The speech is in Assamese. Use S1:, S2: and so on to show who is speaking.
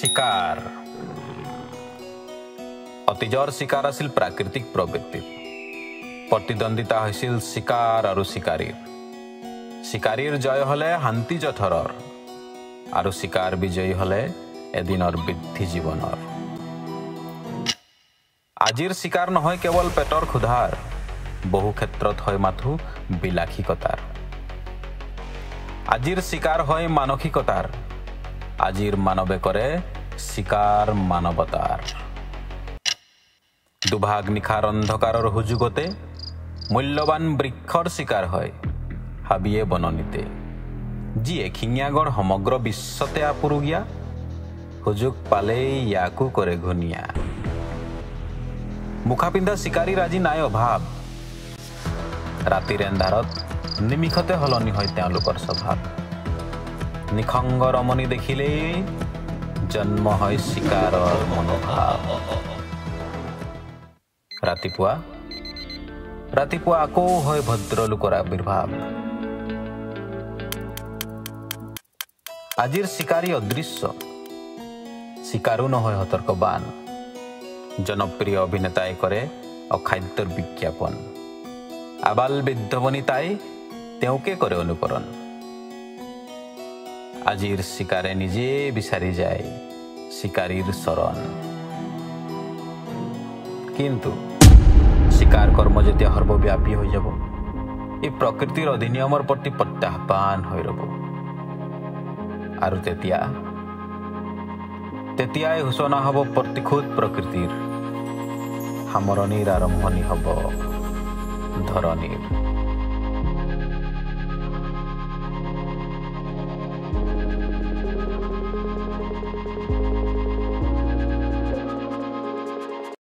S1: শিকাৰ অতীজৰ শিকাৰ আছিল প্ৰাকৃতিক প্ৰবৃত্তি প্ৰতিদ্বন্দিতা হৈছিল শিকাৰ আৰু শিকাৰীৰ শিকাৰীৰ জয় হলে শান্তি জঠৰৰ আৰু শিকাৰ বিজয়ী হলে এদিনৰ বৃদ্ধি জীৱনৰ আজিৰ শিকাৰ নহয় কেৱল পেটৰ ক্ষুধাৰ বহু ক্ষেত্ৰত হয় মাথো বিলাসিকতাৰ আজিৰ শিকাৰ হয় মানসিকতাৰ আজিৰ মানৱে কৰে শিকাৰ মানৱতাৰ দুভাগ নিশাৰ অন্ধকাৰৰ সুযোগতে মূল্যৱান বৃক্ষৰ শিকাৰ হয় হাবিয়ে বননিতে যি এশিঙীয়া গড় সমগ্ৰ বিশ্বতে আপুৰুগীয়া সুযোগ পালেই ইয়াকো কৰে ঘূণীয়া মুখা পিন্ধা শিকাৰীৰ আজি নাই অভাৱ ৰাতিৰ এন্ধাৰত নিমিষতে সলনি হয় তেওঁলোকৰ স্বভাৱ নিখংগ ৰমণী দেখিলেই জন্ম হয় শিকাৰৰ মনোভাৱ ৰাতিপুৱা আকৌ হয় ভদ্ৰলোকৰ আবিৰ্ভাৱ আজিৰ শিকাৰী অদৃশ্য শিকাৰো নহয় সতৰ্কবান জনপ্ৰিয় অভিনেতাই কৰে অখাদ্যৰ বিজ্ঞাপন আবাল বৃদ্ধ বনিতাই তেওঁকে কৰে অনুকৰণ আজিৰ শিকাৰে নিজে বিচাৰি যায় শিকাৰীৰ চৰণ কিন্তু শিকাৰ কৰ্ম যেতিয়া সৰ্বব্যাপী হৈ যাব এই প্ৰকৃতিৰ অধিনিয়মৰ প্ৰতি প্ৰত্যাহ্বান হৈ ৰব আৰু তেতিয়াই সূচনা হ'ব প্ৰতিশোধ প্ৰকৃতিৰ সামৰণিৰ আৰম্ভণি হ'ব ধৰণীৰ